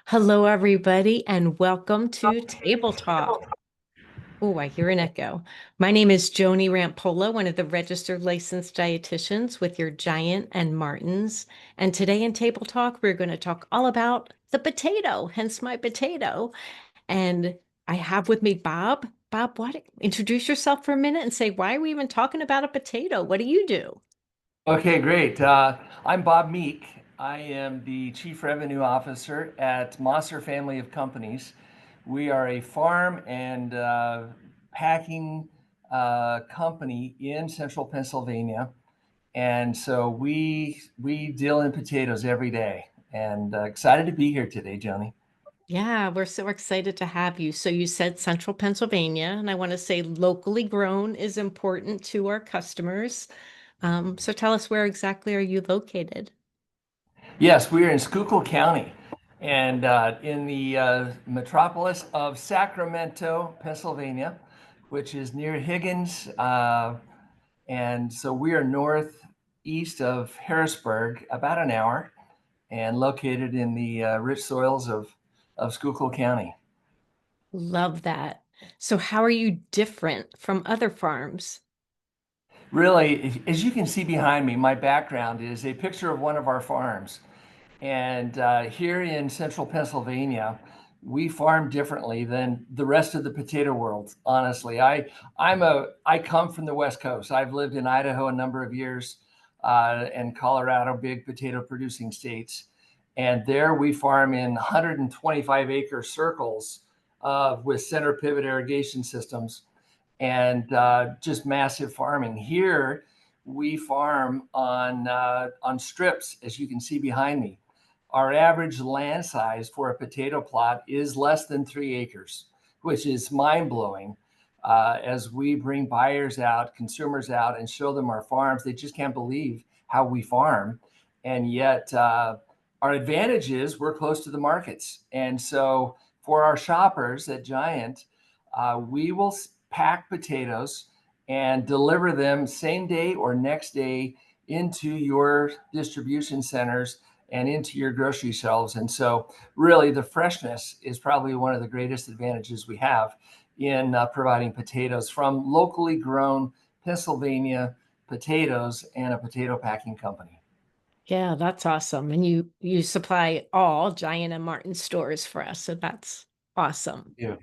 Hello, everybody, and welcome to Table Talk. Oh, I hear an echo. My name is Joni Rampola, one of the registered licensed dietitians with your Giant and Martins. And today in Table Talk, we're going to talk all about the potato, hence my potato. And I have with me Bob. Bob, introduce yourself for a minute and say, why are we even talking about a potato? What do you do? Okay, great. I'm Bob Meek. I am the Chief Revenue Officer at Mosser Family of Companies. We are a farm and packing company in central Pennsylvania. And so we deal in potatoes every day. And excited to be here today, Joni. Yeah, we're so excited to have you. So you said central Pennsylvania, and I want to say locally grown is important to our customers. So tell us, where exactly are you located? Yes, we are in Schuylkill County and in the metropolis of Sacramento, Pennsylvania, which is near Higgins. And so we are northeast of Harrisburg, about an hour, and located in the rich soils of Schuylkill County. Love that. So how are you different from other farms? Really, as you can see behind me, my background is a picture of one of our farms. And here in central Pennsylvania, we farm differently than the rest of the potato world. Honestly, I come from the West Coast. I've lived in Idaho a number of years, and Colorado, big potato producing states. And there we farm in 125-acre circles with center pivot irrigation systems and just massive farming. Here we farm on strips, as you can see behind me. Our average land size for a potato plot is less than 3 acres, which is mind blowing. As we bring buyers out, consumers out, and show them our farms, they just can't believe how we farm. And yet, our advantage is we're close to the markets. And so, for our shoppers at Giant, we will pack potatoes and deliver them same day or next day into your distribution centers and into your grocery shelves. And so, really, the freshness is probably one of the greatest advantages we have in providing potatoes from locally grown Pennsylvania potatoes and a potato packing company. Yeah, that's awesome. And you supply all Giant and Martin stores for us, so that's awesome. Yeah.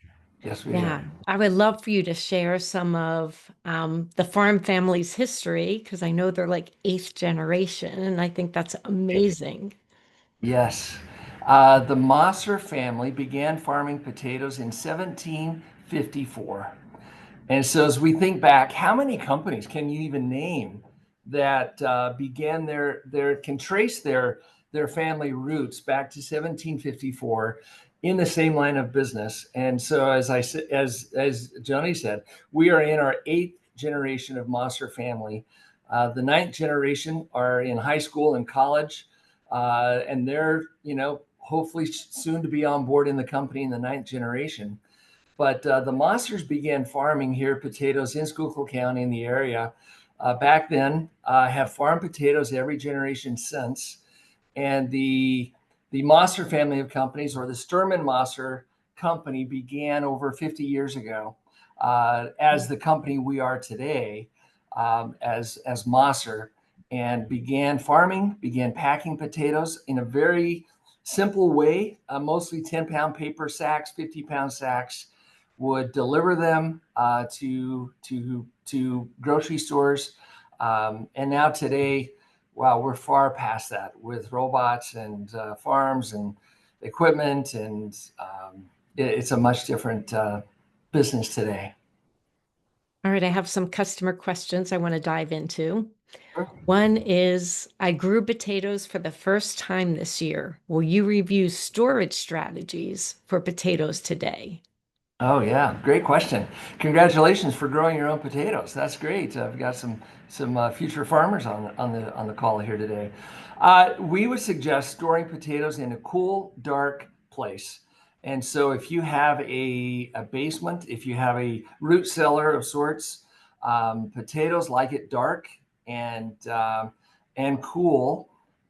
Yes, we do. Yeah, I would love for you to share some of the farm family's history because I know they're like eighth generation, and I think that's amazing. Yes. The Mosser family began farming potatoes in 1754. And so, as we think back, how many companies can you even name that began can trace their family roots back to 1754 in the same line of business? And so, as Johnny said, we are in our eighth generation of Mosser family. The ninth generation are in high school and college, and they're hopefully soon to be on board in the company in the ninth generation. But the Mossers began farming here potatoes in Schuylkill County in the area. Back then, have farmed potatoes every generation since. And the Mosser family of companies, or the Sturman Mosser company, began over 50 years ago as the company we are today, as Mosser, and began farming, began packing potatoes in a very simple way, mostly 10-pound paper sacks, 50-pound sacks, would deliver them to grocery stores. And now today, wow, we're far past that with robots and farms and equipment, and it's a much different business today. All right, I have some customer questions I want to dive into. One is, I grew potatoes for the first time this year. Will you review storage strategies for potatoes today? Oh yeah, great question. Congratulations for growing your own potatoes. That's great. I've got some future farmers on the call here today. We would suggest storing potatoes in a cool, dark place. And so if you have a basement, if you have a root cellar of sorts, potatoes like it dark and cool.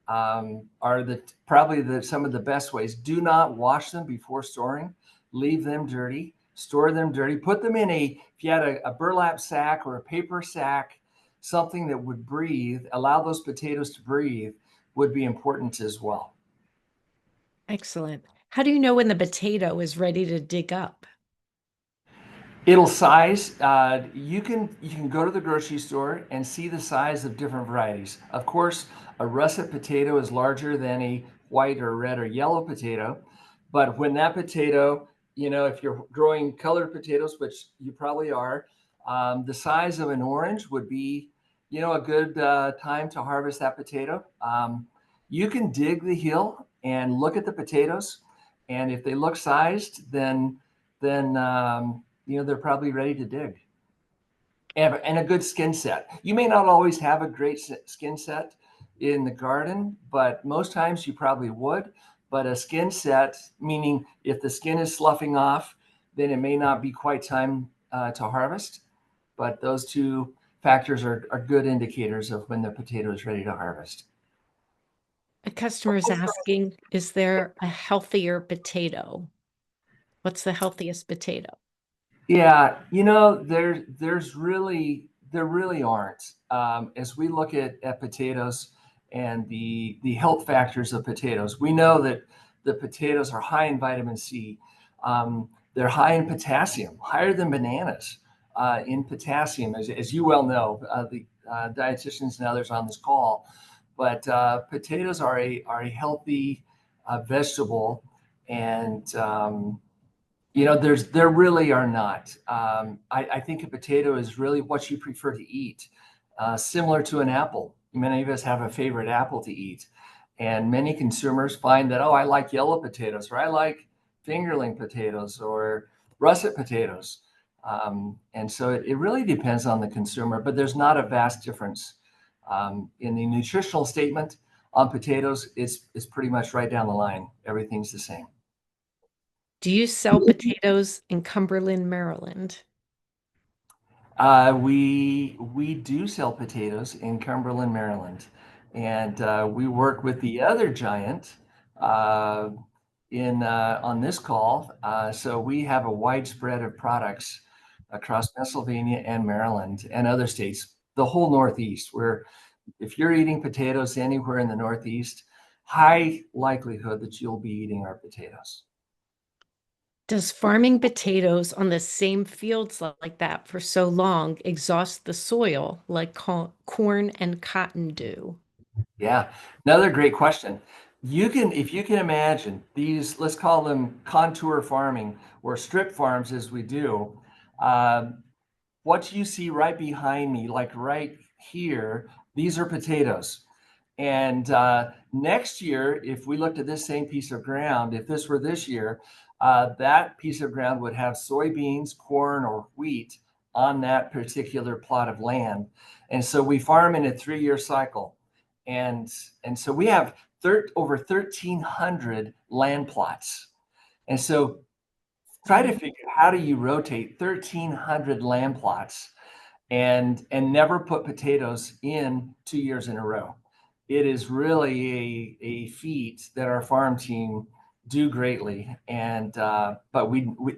are probably some of the best ways. Do not wash them before storing. Leave them dirty. Store them dirty. Put them in if you had a burlap sack or a paper sack, something that would breathe, allow those potatoes to breathe, would be important as well. Excellent. How do you know when the potato is ready to dig up? It'll size. You can go to the grocery store and see the size of different varieties. Of course, a russet potato is larger than a white or red or yellow potato. But when that potato, if you're growing colored potatoes, which you probably are, the size of an orange would be, a good time to harvest that potato. You can dig the hill and look at the potatoes, and if they look sized, then they're probably ready to dig. And a good skin set. You may not always have a great skin set in the garden, but most times you probably would. But a skin set, meaning if the skin is sloughing off, then it may not be quite time to harvest. But those two factors are good indicators of when the potato is ready to harvest. A customer is asking, is there a healthier potato? What's the healthiest potato? Yeah, there really aren't. As we look at potatoes and the health factors of potatoes, we know that the potatoes are high in vitamin C. They're high in potassium, higher than bananas in potassium, as you well know, the dietitians and others on this call. But potatoes are a healthy vegetable, and there really are not. I think a potato is really what you prefer to eat, similar to an apple. Many of us have a favorite apple to eat, and many consumers find that, oh, I like yellow potatoes, or I like fingerling potatoes, or russet potatoes. And so it really depends on the consumer, but there's not a vast difference. In the nutritional statement on potatoes, it's pretty much right down the line. Everything's the same. Do you sell potatoes in Cumberland, Maryland? We do sell potatoes in Cumberland, Maryland, and we work with the other giant uh, in on this call. So we have a widespread of products across Pennsylvania and Maryland and other states, the whole Northeast. Where if you're eating potatoes anywhere in the Northeast, high likelihood that you'll be eating our potatoes. Does farming potatoes on the same fields like that for so long exhaust the soil like corn and cotton do? Yeah, another great question. If you can imagine these, let's call them contour farming or strip farms as we do, what you see right behind me, like right here, these are potatoes. And next year, if we looked at this same piece of ground, if this were this year, that piece of ground would have soybeans, corn, or wheat on that particular plot of land. And so we farm in a 3-year cycle. And, and so we have over 1,300 land plots. And so try to figure how do you rotate 1,300 land plots and never put potatoes in 2 years in a row. It is really a feat that our farm team do greatly, and but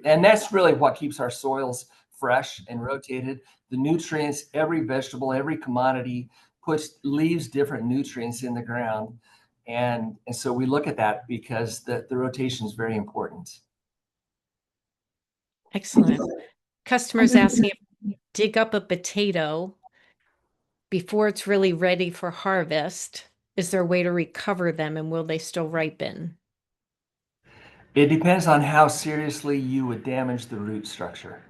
and that's really what keeps our soils fresh and rotated. The nutrients, every vegetable, every commodity leaves different nutrients in the ground, and so we look at that because the rotation is very important. Excellent. Customers asking if you dig up a potato before it's really ready for harvest, is there a way to recover them and will they still ripen? It depends on how seriously you would damage the root structure.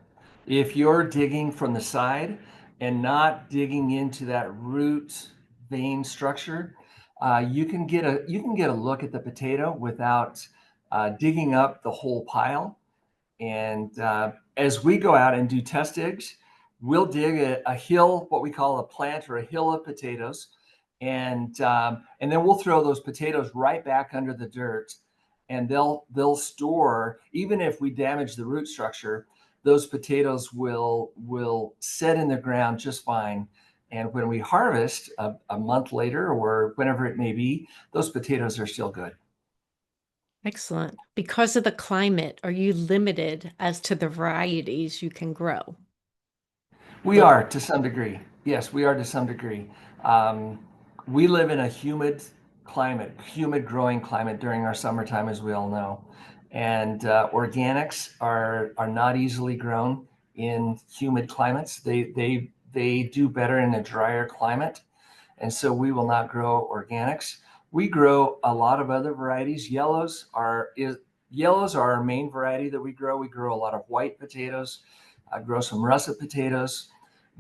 If you're digging from the side and not digging into that root vein structure, you can get a look at the potato without digging up the whole pile. And as we go out and do test digs, we'll dig a hill, what we call a plant or a hill of potatoes, and then we'll throw those potatoes right back under the dirt, and they'll store. Even if we damage the root structure, those potatoes will set in the ground just fine. And when we harvest a month later or whenever it may be, those potatoes are still good. Excellent. Because of the climate, are you limited as to the varieties you can grow? We are to some degree. Yes, we are to some degree. Um, we live in a humid climate, humid growing climate during our summertime, as we all know. And organics are not easily grown in humid climates. They do better in a drier climate, and so we will not grow organics. We grow a lot of other varieties. Yellows are our main variety that we grow. We grow a lot of white potatoes. I grow some russet potatoes.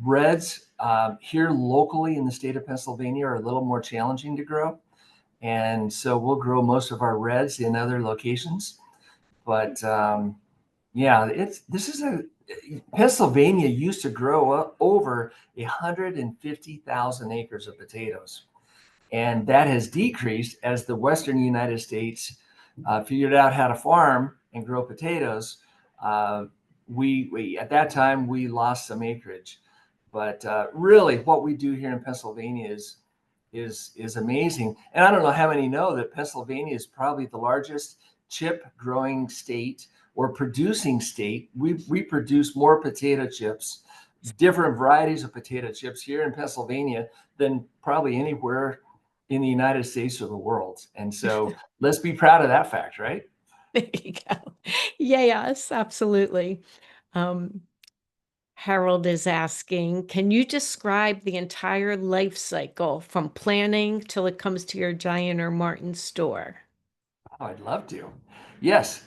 Reds here locally in the state of Pennsylvania are a little more challenging to grow. And so we'll grow most of our reds in other locations. But yeah, this is a Pennsylvania used to grow over 150,000 acres of potatoes. And that has decreased as the Western United States figured out how to farm and grow potatoes. Uh, we at that time we lost some acreage, but really what we do here in Pennsylvania is amazing. And I don't know how many know that Pennsylvania is probably the largest chip growing state or producing state. We produce more potato chips, different varieties of potato chips here in Pennsylvania than probably anywhere in the United States or the world. And so let's be proud of that fact, right? There you go. Yeah, yes, absolutely. Um, Harold is asking, can you describe the entire life cycle from planning till it comes to your Giant or Martin store? Oh, I'd love to. Yes,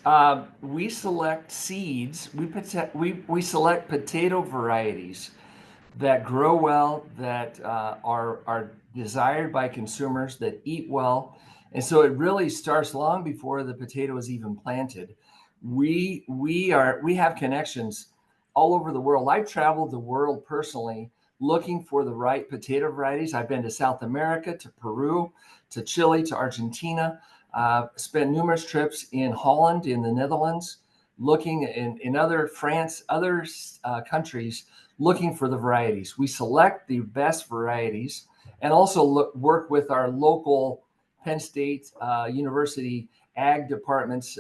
we select seeds. We select potato varieties that grow well, that are desired by consumers, that eat well, and so it really starts long before the potato is even planted. We have connections all over the world. I've traveled the world personally looking for the right potato varieties. I've been to South America, to Peru, to Chile, to Argentina. Spent numerous trips in Holland, in the Netherlands, looking in other France, other countries, looking for the varieties. We select the best varieties and also work with our local Penn State University ag departments,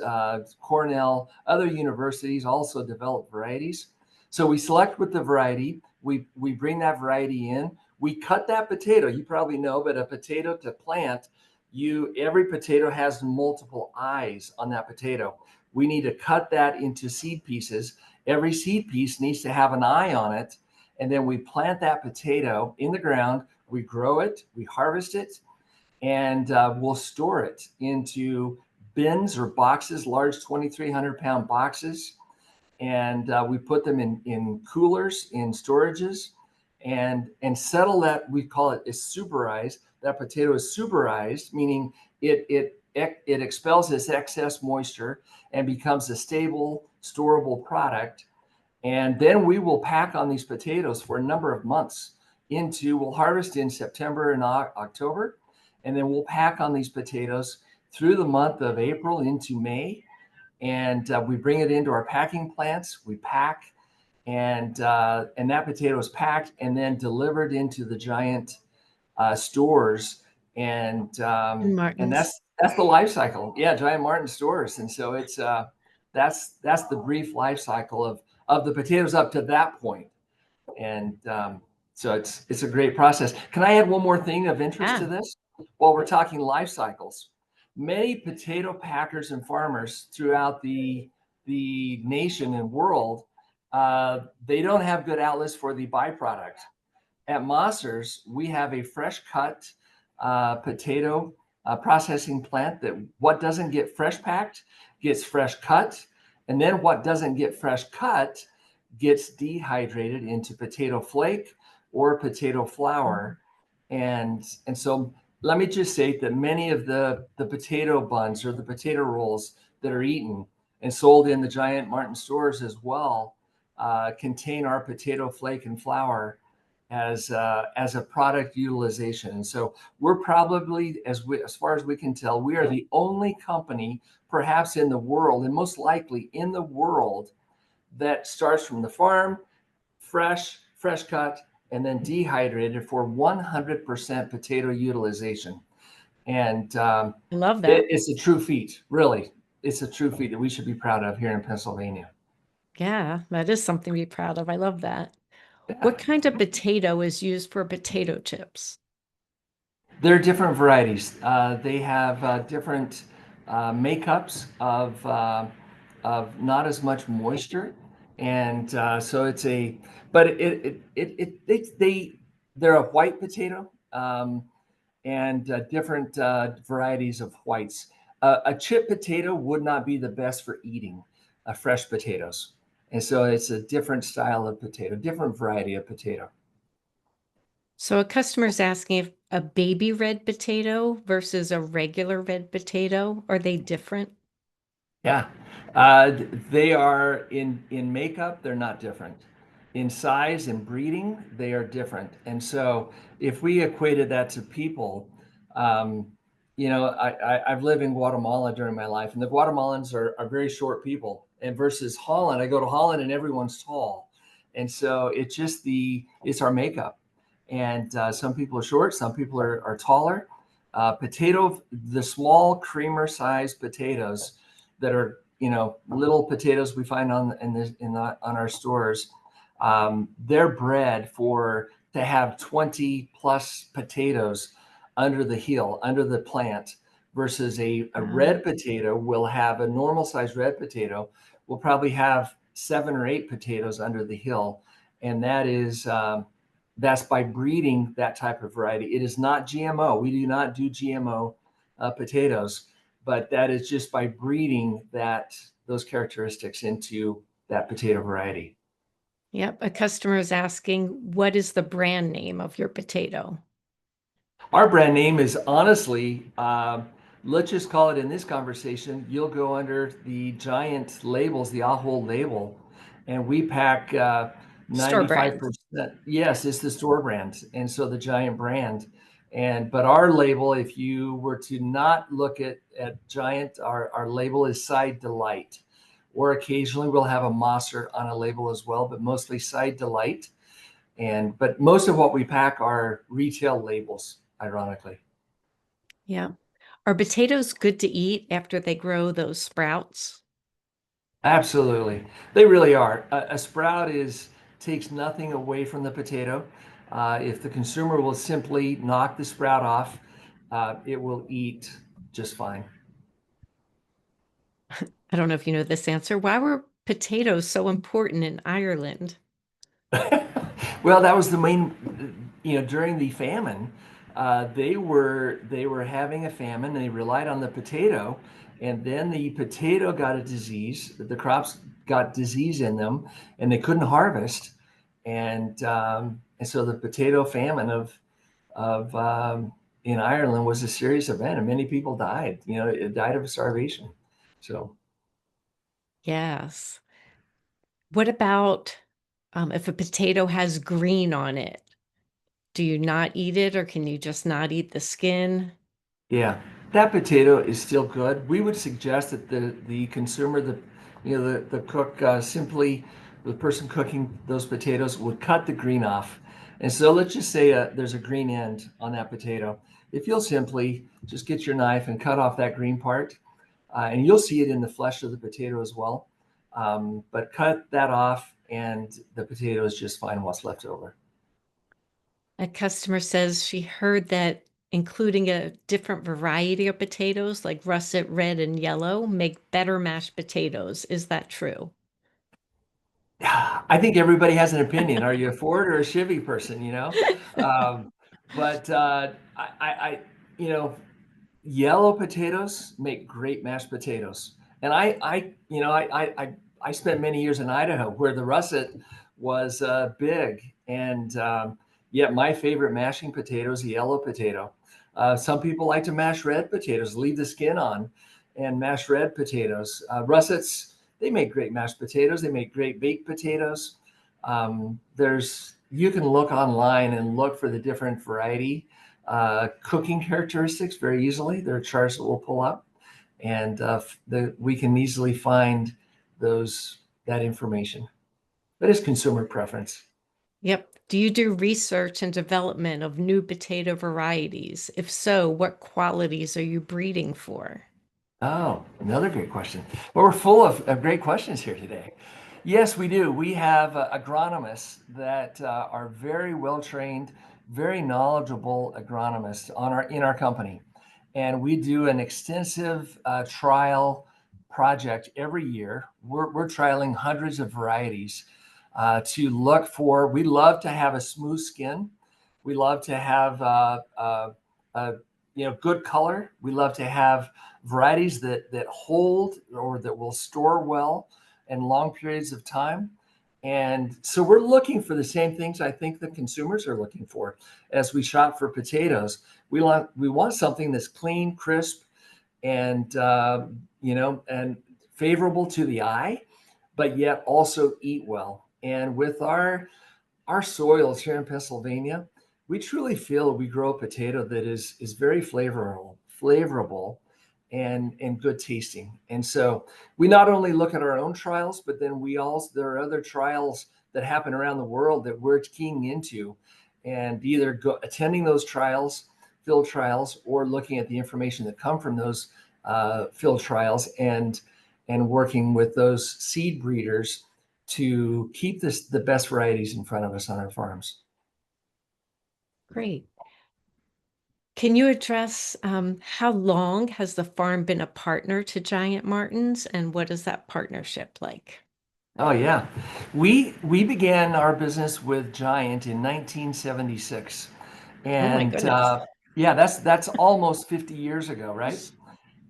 Cornell, other universities also develop varieties. So we select with the variety. We bring that variety in. We cut that potato. You probably know, but a potato to plant, every potato has multiple eyes on that potato. We need to cut that into seed pieces. Every seed piece needs to have an eye on it. And then we plant that potato in the ground. We grow it, we harvest it, and we'll store it into bins or boxes, large 2,300-pound boxes. And we put them in coolers, in storages, and settle that. We call it is superized. That potato is superized, meaning it expels its excess moisture and becomes a stable, storable product. And then we will pack on these potatoes for a number of months we'll harvest in September and October. And then we'll pack on these potatoes through the month of April into May. And we bring it into our packing plants. We pack, and that potato is packed and then delivered into the Giant stores. And And Martin's. that's the life cycle. Yeah, Giant Martin stores. And so it's that's the brief life cycle of the potatoes up to that point. And so it's a great process. Can I add one more thing of interest to Yeah. this? While we're talking life cycles, many potato packers and farmers throughout the nation and world, they don't have good outlets for the byproduct. At Mossers, we have a fresh cut potato processing plant that what doesn't get fresh packed gets fresh cut. And then what doesn't get fresh cut gets dehydrated into potato flake or potato flour. And so let me just say that many of the potato buns or the potato rolls that are eaten and sold in the Giant Martin stores as well contain our potato flake and flour as a product utilization. And so we're probably, as far as we can tell, we are the only company perhaps in the world, and most likely in the world, that starts from the farm, fresh cut, and then dehydrated for 100% potato utilization. And I love that. it's a true feat, really. It's a true feat that we should be proud of here in Pennsylvania. Yeah, that is something to be proud of. I love that. Yeah. What kind of potato is used for potato chips? There are different varieties. They have different makeups of not as much moisture, and so it's a. But they're a white potato, and different varieties of whites. A chip potato would not be the best for eating fresh potatoes, and so it's a different style of potato, different variety of potato. So a customer is asking if a baby red potato versus a regular red potato, are they different? Yeah, they are in makeup. They're not different. In size and breeding, they are different. And so, if we equated that to people, um, I've lived in Guatemala during my life, and the Guatemalans are very short people. And versus Holland, I go to Holland and everyone's tall, and so it's our makeup. And some people are short, some people are taller. The small creamer-sized potatoes that are little potatoes we find on our stores. They're bred for to have 20 plus potatoes under the heel, under the plant, versus a Wow. red potato will have a normal sized red potato will probably have 7 or 8 potatoes under the hill, and that's by breeding that type of variety. It is not GMO. We do not do GMO potatoes, but that is just by breeding those characteristics into that potato variety. Yep. A customer is asking, what is the brand name of your potato? Our brand name is honestly, let's just call it in this conversation, you'll go under the giant labels, the Ahold label, and we pack Store brand. 95%. Yes, it's the store brand. And so the giant brand. But our label, if you were to not look at Giant, our label is Side Delight. Or occasionally we'll have a Mosser on a label as well, but mostly Side Delight. But most of what we pack are retail labels, ironically. Yeah. Are potatoes good to eat after they grow those sprouts? Absolutely. They really are. A sprout takes nothing away from the potato. If the consumer will simply knock the sprout off, it will eat just fine. I don't know if you know this answer. Why were potatoes so important in Ireland? Well, that was the main, during the famine, they were having a famine. They relied on the potato, and then the potato got a disease. The crops got disease in them, and they couldn't harvest, and so the potato famine of in Ireland was a serious event, and many people died. It died of starvation. So. Yes. What about if a potato has green on it? Do you not eat it or can you just not eat the skin? Yeah, that potato is still good. We would suggest that the consumer, the cook, simply the person cooking those potatoes would cut the green off. And so let's just say there's a green end on that potato. If you'll simply just get your knife and cut off that green part, and you'll see it in the flesh of the potato as well. But cut that off, and the potato is just fine what's left over. A customer says she heard that including a different variety of potatoes, like russet red and yellow, make better mashed potatoes. Is that true? I think everybody has an opinion. Are you a Ford or a Chevy person? Um, but I, you know, yellow potatoes make great mashed potatoes. And I spent many years in Idaho where the russet was big, and yet my favorite mashing potato is a yellow potato. Some people like to mash red potatoes, leave the skin on, and mash red potatoes. Russets, they make great mashed potatoes. They make great baked potatoes. You can look online and look for the different variety cooking characteristics very easily. There are charts that we'll pull up, and we can easily find that information. But it's consumer preference. Yep. Do you do research and development of new potato varieties? If so, what qualities are you breeding for? Oh, another great question. Well, we're full of great questions here today. Yes, we do. We have agronomists that are very well trained, very knowledgeable agronomists in our company, and we do an extensive trial project every year. We're trialing hundreds of varieties to look for. We love to have a smooth skin. We love to have uh, good color. We love to have varieties that hold or that will store well in long periods of time. And so we're looking for the same things I think the consumers are looking for as we shop for potatoes. We want something that's clean, crisp, and and favorable to the eye, but yet also eat well. And with our soils here in Pennsylvania, we truly feel we grow a potato that is very flavorable, and good tasting. And so we not only look at our own trials, but then there are other trials that happen around the world that we're keying into, and either attending those trials, field trials, or looking at the information that come from those field trials, and working with those seed breeders to keep the best varieties in front of us on our farms. Great. Can you address how long has the farm been a partner to Giant Martins, and what is that partnership like? Oh yeah, we began our business with Giant in 1976, Oh my and goodness. yeah, that's almost 50 years ago, right?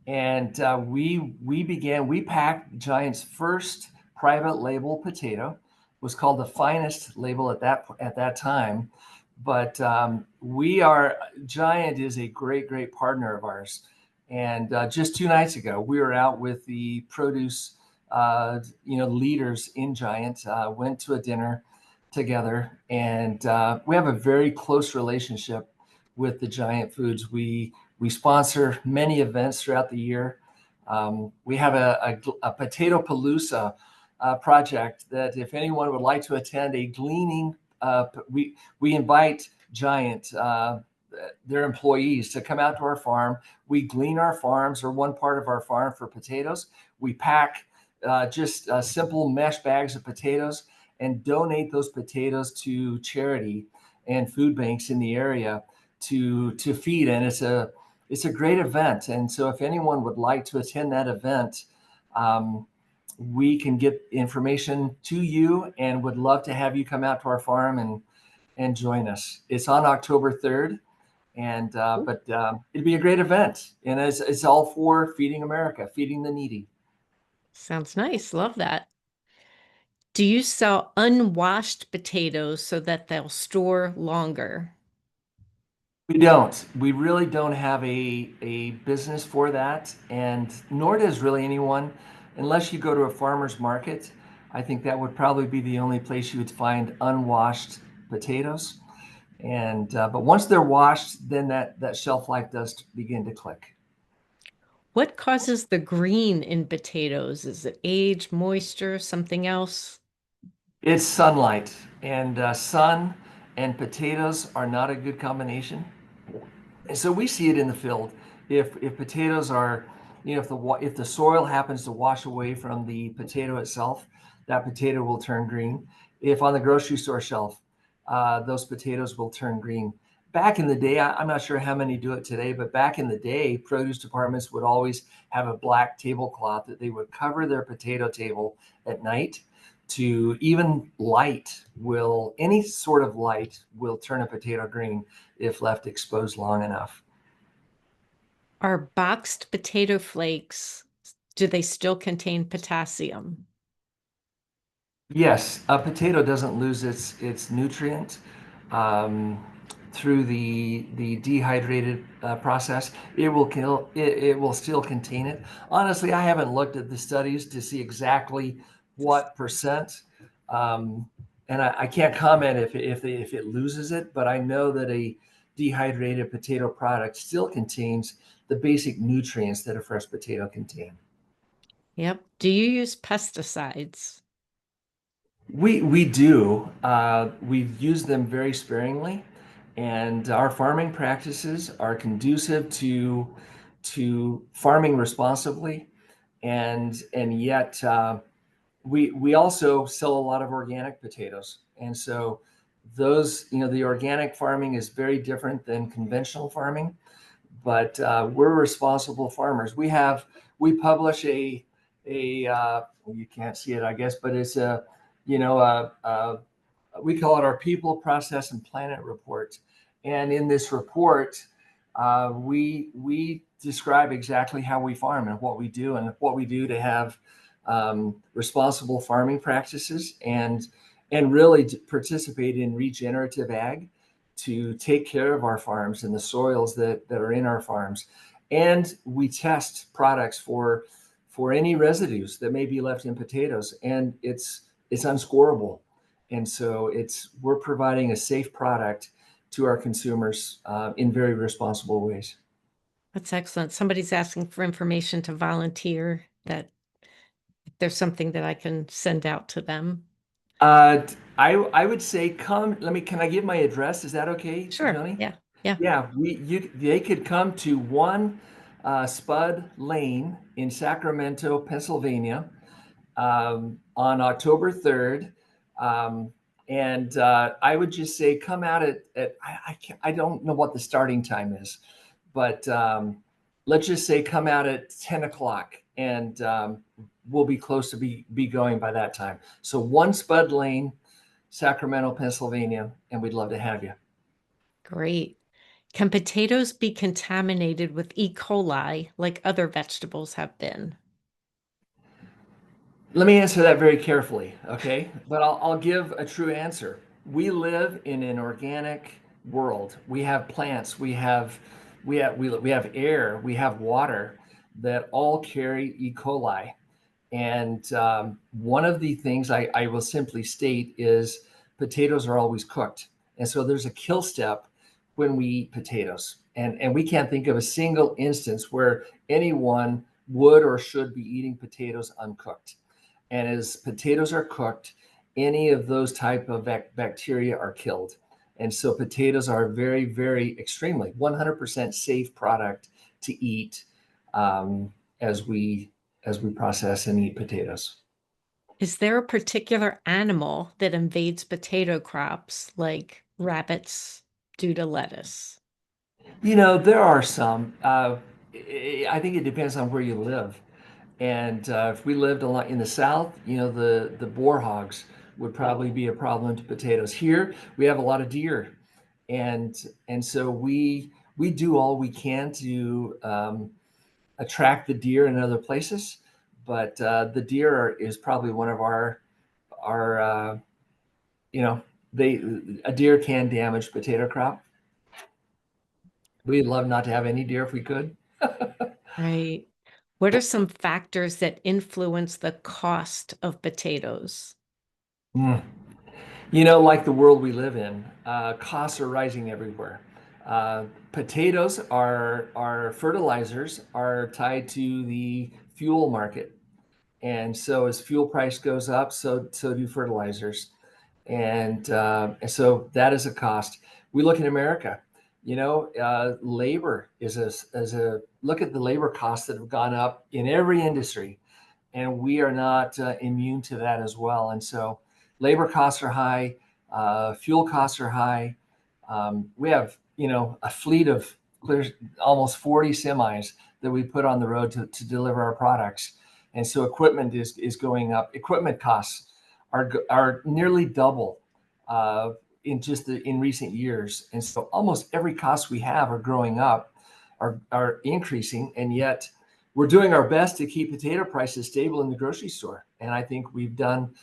And we packed Giant's first private label potato. Was called the finest label at that time. But Giant is a great partner of ours. And just 2 nights ago, we were out with the produce leaders in Giant. Went to a dinner together, and we have a very close relationship with the Giant Foods. We sponsor many events throughout the year. We have a potato palooza project that if anyone would like to attend a gleaning, we invite Giant, their employees, to come out to our farm. We glean our farms or one part of our farm for potatoes. We pack just simple mesh bags of potatoes and donate those potatoes to charity and food banks in the area to feed. And it's a great event. And so if anyone would like to attend that event, we can get information to you and would love to have you come out to our farm and join us. It's on October 3rd. And it'd be a great event. And it's all for feeding America, feeding the needy. Sounds nice. Love that. Do you sell unwashed potatoes so that they'll store longer? We don't. We really don't have a business for that, and nor does really anyone, unless you go to a farmer's market. I think that would probably be the only place you would find unwashed potatoes. And but once they're washed, then that shelf life does begin to click. What causes the green in potatoes? Is it age, moisture, something else? It's sunlight, and sun and potatoes are not a good combination. And so we see it in the field. If potatoes are, if the soil happens to wash away from the potato itself, that potato will turn green. If on the grocery store shelf, those potatoes will turn green. Back in the day, I'm not sure how many do it today, but back in the day, produce departments would always have a black tablecloth that they would cover their potato table at night. To even any sort of light will turn a potato green if left exposed long enough. Are boxed potato flakes, do they still contain potassium? Yes, a potato doesn't lose its nutrient um, through the dehydrated process. It will still contain it. Honestly, I haven't looked at the studies to see exactly what percent, um, and I can't comment if it loses it. But I know that a dehydrated potato product still contains the basic nutrients that a fresh potato contains. Yep. Do you use pesticides? We do. We use them very sparingly, and our farming practices are conducive to farming responsibly, and yet we also sell a lot of organic potatoes, and so those, the organic farming is very different than conventional farming, but we're responsible farmers. We publish well, you can't see it, I guess, but it's a you know we call it our People, Process, and Planet Report. And in this report, we describe exactly how we farm and what we do to have responsible farming practices, and really to participate in regenerative ag to take care of our farms and the soils that are in our farms. And we test products for any residues that may be left in potatoes, and it's unscorable. And so we're providing a safe product to our consumers in very responsible ways. That's excellent. Somebody's asking for information to volunteer, that if there's something that I can send out to them. I would say come. Can I give my address? Is that okay, Sure. Joni? Yeah. Yeah. Yeah, they could come to 1 Spud Lane in Sacramento, Pennsylvania, on October 3rd. Um, and I would just say come out I don't know what the starting time is, but let's just say come out at 10 o'clock, and we'll be close to be going by that time. So 1 Spud Lane, Sacramento, Pennsylvania, and we'd love to have you. Great. Can potatoes be contaminated with E. coli like other vegetables have been? Let me answer that very carefully, okay? But I'll give a true answer. We live in an organic world. We have plants, we have air, we have water that all carry E. coli. And one of the things I will simply state is potatoes are always cooked. And so there's a kill step when we eat potatoes. And we can't think of a single instance where anyone would or should be eating potatoes uncooked. And as potatoes are cooked, any of those type of bacteria are killed. And so potatoes are very, very extremely 100% safe product to eat, um, as we process and eat potatoes. Is there a particular animal that invades potato crops, like rabbits due to lettuce? There are some. I think it depends on where you live. And if we lived a lot in the South, the boar hogs would probably be a problem to potatoes. Here, we have a lot of deer, and so we do all we can to attract the deer in other places. But the deer is probably one of our you know they a deer can damage potato crop. We'd love not to have any deer if we could. Right. What are some factors that influence the cost of potatoes? Mm. Like the world we live in, costs are rising everywhere. Potatoes are fertilizers are tied to the fuel market, and so as fuel price goes up, so do fertilizers, and so that is a cost. We look in America, labor is a look at the labor costs that have gone up in every industry, and we are not immune to that as well. And so labor costs are high, fuel costs are high. We have, a fleet of almost 40 semis that we put on the road to deliver our products. And so equipment is going up. Equipment costs are nearly double in recent years. And so almost every cost we have are growing up, are increasing, and yet we're doing our best to keep potato prices stable in the grocery store. And I think we've done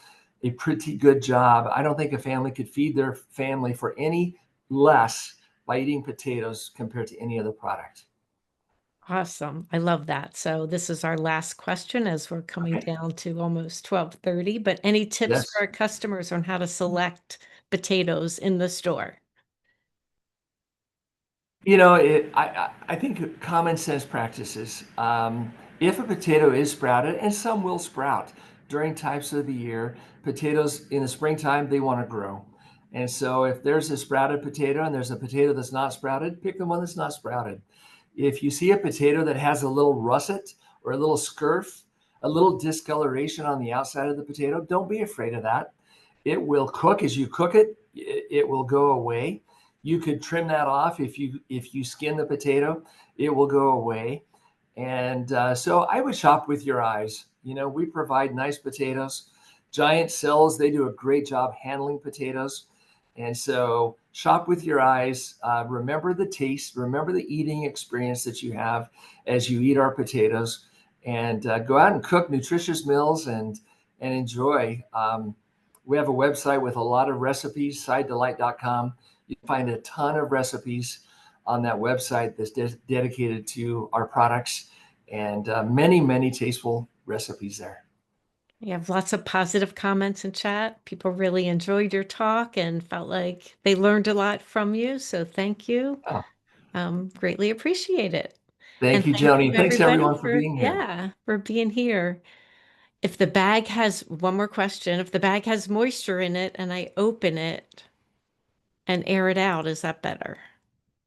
a pretty good job. I don't think a family could feed their family for any less by eating potatoes compared to any other product. Awesome. I love that. So this is our last question as we're coming Okay. down to almost 12:30, but any tips for Yes. our customers on how to select potatoes in the store? I think common sense practices. If a potato is sprouted, and some will sprout, during types of the year. Potatoes in the springtime, they want to grow. And so if there's a sprouted potato and there's a potato that's not sprouted, pick the one that's not sprouted. If you see a potato that has a little russet or a little scurf, a little discoloration on the outside of the potato, don't be afraid of that. It will cook. As you cook it, it will go away. You could trim that off. If you skin the potato, it will go away. And so I would shop with your eyes. We provide nice potatoes. Giant Cells, they do a great job handling potatoes. And so shop with your eyes. Remember the taste, remember the eating experience that you have as you eat our potatoes, and go out and cook nutritious meals and enjoy. We have a website with a lot of recipes, sidedelight.com. You can find a ton of recipes on that website that's dedicated to our products, and many, many tasteful recipes there. You have lots of positive comments in chat. People really enjoyed your talk and felt like they learned a lot from you. So thank you. Oh, Greatly appreciate it. thank And you, thank you Joni. Thanks everybody everyone for for, being here. yeah, for being here. If the bag has, one more question, if the bag has moisture in it and I open it and air it out, is that better?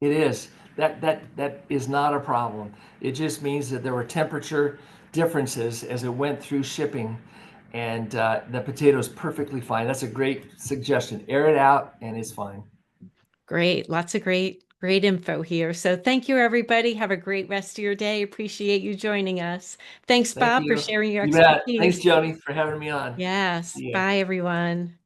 It is. That is not a problem. It just means that there were temperature differences as it went through shipping, and the potato is perfectly fine. That's a great suggestion. Air it out, and it's fine. Great. Lots of great info here. So thank you, everybody. Have a great rest of your day. Appreciate you joining us. Thanks, Thank Bob, for you. sharing your You bet. Thanks, expertise. Joni, for having me on. Yes. See you. Bye, everyone.